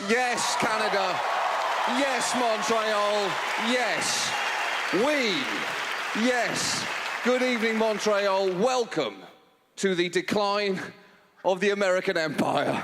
Yes, Canada. Yes, Montreal. Yes. We. Yes. Good evening, Montreal. Welcome to the decline of the American Empire.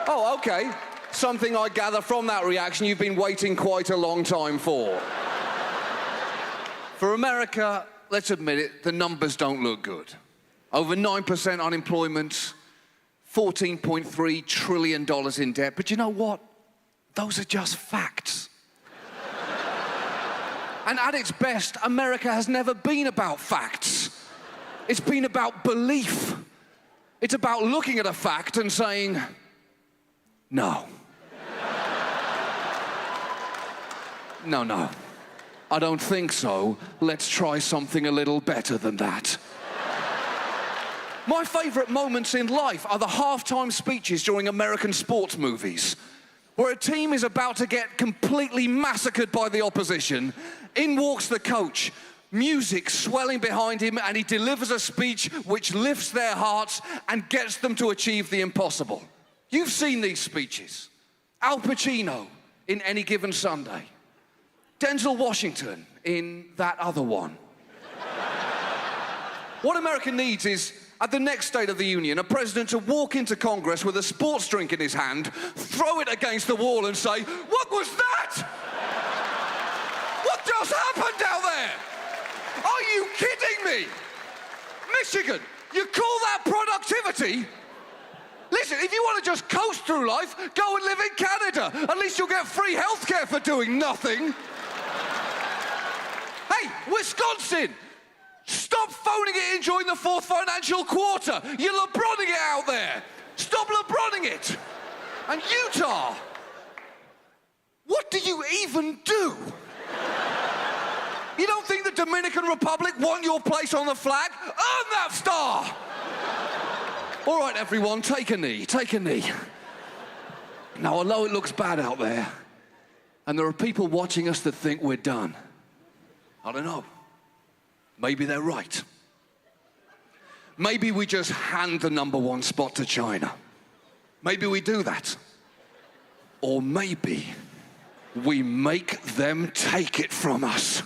Oh, okay. Something I gather from that reaction you've been waiting quite a long time for. For America, let's admit it, the numbers don't look good. Over 9% unemployment, $14.3 trillion in debt. But you know what? Those are just facts. And at its best, America has never been about facts. It's been about belief. It's about looking at a fact and saying, no. No. I don't think so. Let's try something a little better than that. My favorite moments in life are the halftime speeches during American sports movies, where a team is about to get completely massacred by the opposition. In walks the coach, music swelling behind him, and he delivers a speech which lifts their hearts and gets them to achieve the impossible. You've seen these speeches. Al Pacino in Any Given Sunday. Denzel Washington in that other one. What America needs is, at the next State of the Union, a president to walk into Congress with a sports drink in his hand, throw it against the wall and say, "What was that? What just happened down there? Are you kidding me? Michigan, you call that productivity? Listen, if you want to just coast through life, go and live in Canada. At least you'll get free healthcare for doing nothing." Hey, Wisconsin, stop phoning it in during the fourth financial quarter. You're LeBroning it out there. Stop LeBroning it. And Utah, what do you even do? You don't think the Dominican Republic won your place on the flag? Earn that star! All right, everyone, take a knee, take a knee. Now, I know it looks bad out there, and there are people watching us that think we're done. I don't know. Maybe they're right. Maybe we just hand the #1 spot to China. Maybe we do that. Or maybe we make them take it from us.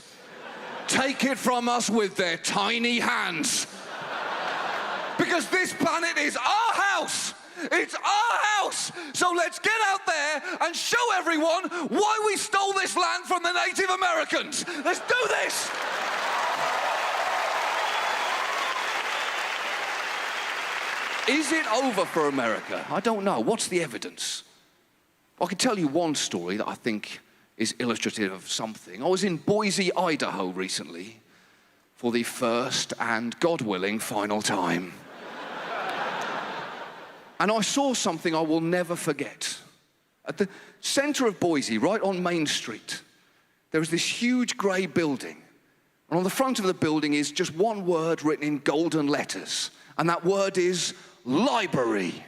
Take it from us with their tiny hands. Because this planet is our house. It's our house. So let's get out there and show everyone why we stole this land from the Native Americans. Let's do this. Is it over for America? I don't know. What's the evidence? I can tell you one story that I think is illustrative of something. I was in Boise, Idaho recently for the first and, God willing, final time. And I saw something I will never forget. At the center of Boise, right on Main Street, there is this huge gray building. And on the front of the building is just one word written in golden letters. And that word is library.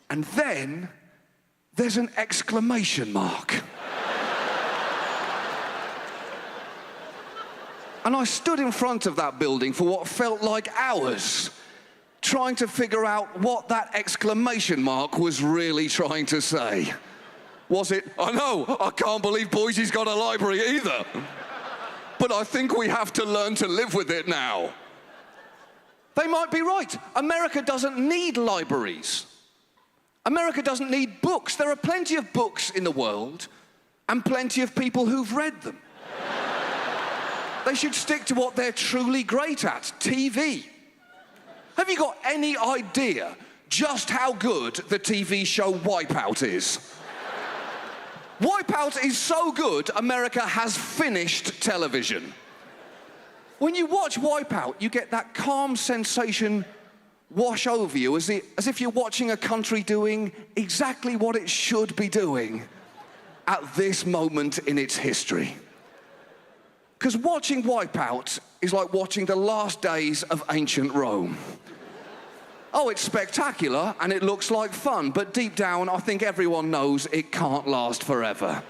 And then there's an exclamation mark. And I stood in front of that building for what felt like hours, trying to figure out what that exclamation mark was really trying to say. Was it, I know, I can't believe Boise's got a library either, but I think we have to learn to live with it now. They might be right. America doesn't need libraries. America doesn't need books. There are plenty of books in the world and plenty of people who've read them. They should stick to what they're truly great at, TV. Have you got any idea just how good the TV show Wipeout is? Wipeout is so good, America has finished television. When you watch Wipeout, you get that calm sensation wash over you, as if you're watching a country doing exactly what it should be doing at this moment in its history. Because watching Wipeout is like watching the last days of ancient Rome. Oh, it's spectacular and it looks like fun, but deep down, I think everyone knows it can't last forever.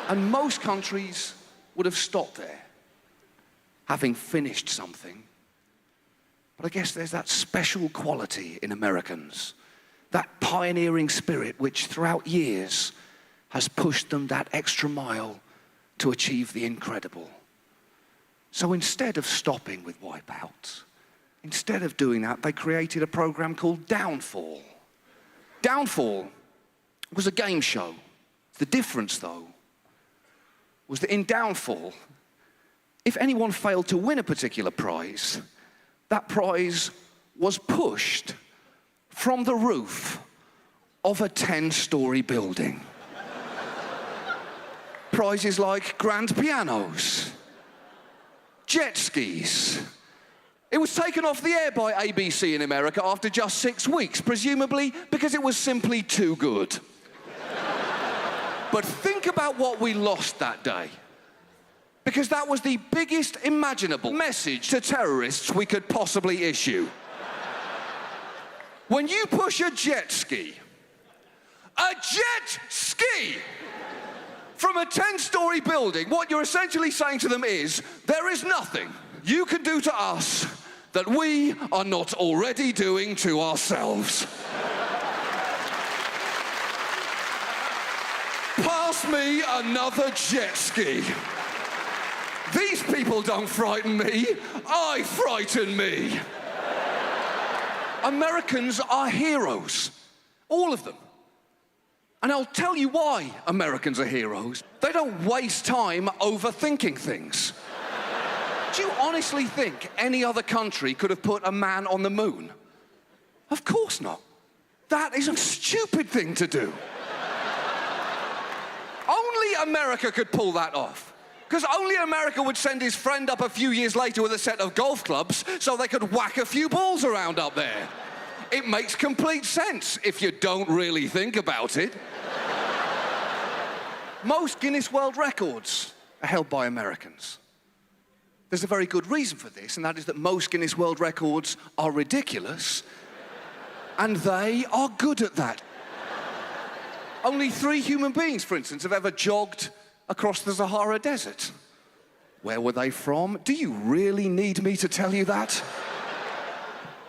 And most countries would have stopped there, having finished something. But I guess there's that special quality in Americans That pioneering spirit which throughout years has pushed them that extra mile to achieve the incredible. So instead of stopping with Wipeout, instead of doing that, they created a program called Downfall. Downfall was a game show. The difference, though, was that in Downfall, if anyone failed to win a particular prize, that prize was pushed from the roof of a 10-story building. Prizes like grand pianos, jet skis. It was taken off the air by ABC in America after just 6 weeks, presumably because it was simply too good. But think about what we lost that day. Because that was the biggest imaginable message to terrorists we could possibly issue. When you push a jet ski, from a 10-story building, what you're essentially saying to them is, there is nothing you can do to us that we are not already doing to ourselves. Pass me another jet ski. These people don't frighten me, I frighten me. Americans are heroes, all of them. And I'll tell you why Americans are heroes. They don't waste time overthinking things. Do you honestly think any other country could have put a man on the moon? Of course not. That is a stupid thing to do. Only America could pull that off. Because only America would send his friend up a few years later with a set of golf clubs so they could whack a few balls around up there. It makes complete sense if you don't really think about it. Most Guinness World Records are held by Americans. There's a very good reason for this, and that is that most Guinness World Records are ridiculous, and they are good at that. Only 3 human beings, for instance, have ever jogged across the Sahara Desert. Where were they from? Do you really need me to tell you that?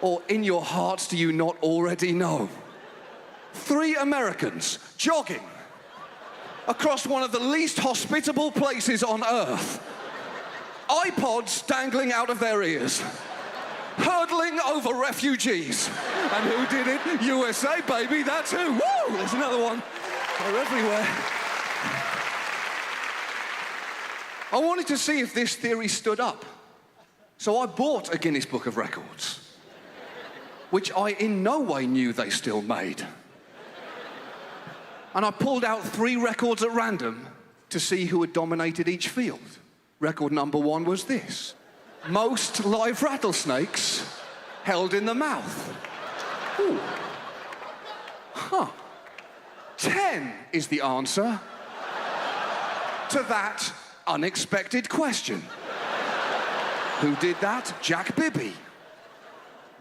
Or in your hearts, do you not already know? 3 Americans jogging across one of the least hospitable places on Earth. iPods dangling out of their ears. Hurdling over refugees. And who did it? USA, baby, that's who. Woo! There's another one. They're everywhere. I wanted to see if this theory stood up. So I bought a Guinness Book of Records, which I in no way knew they still made. And I pulled out 3 records at random to see who had dominated each field. Record number 1 was this: most live rattlesnakes held in the mouth. Ooh. Huh. 10 is the answer to that unexpected question. Who did that? Jack Bibby.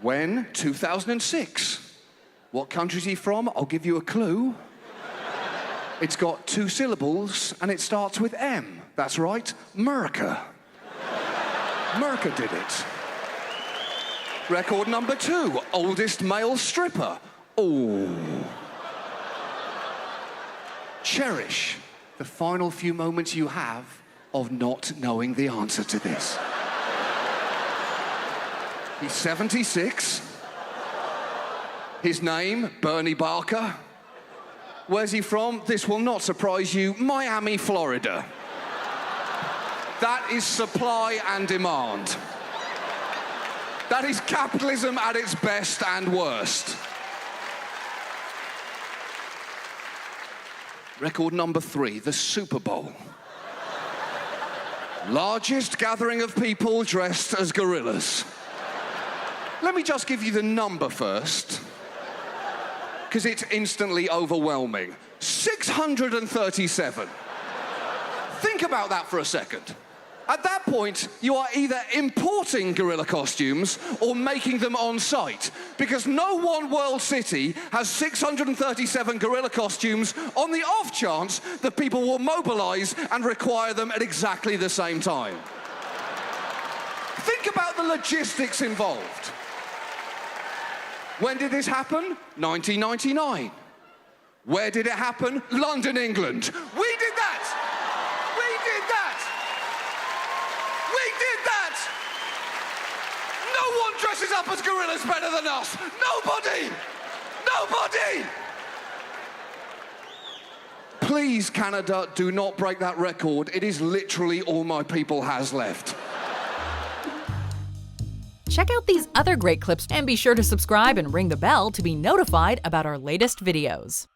When? 2006. What country is he from? I'll give you a clue. It's got 2 syllables and it starts with M. That's right, Merca. Merca did it. Record number 2, oldest male stripper. Oh. Cherish the final few moments you have of not knowing the answer to this. He's 76. His name, Bernie Barker. Where's he from? This will not surprise you. Miami, Florida. That is supply and demand. That is capitalism at its best and worst. Record number 3, the Super Bowl. Largest gathering of people dressed as gorillas. Let me just give you the number first, because it's instantly overwhelming. 637. Think about that for a second. At that point, you are either importing gorilla costumes or making them on site, because no one world city has 637 gorilla costumes on the off chance that people will mobilize and require them at exactly the same time. Think about the logistics involved. When did this happen? 1999. Where did it happen? London, England. We did that! We did that! We did that! No one dresses up as gorillas better than us! Nobody! Nobody! Please, Canada, do not break that record. It is literally all my people has left. Check out these other great clips and be sure to subscribe and ring the bell to be notified about our latest videos.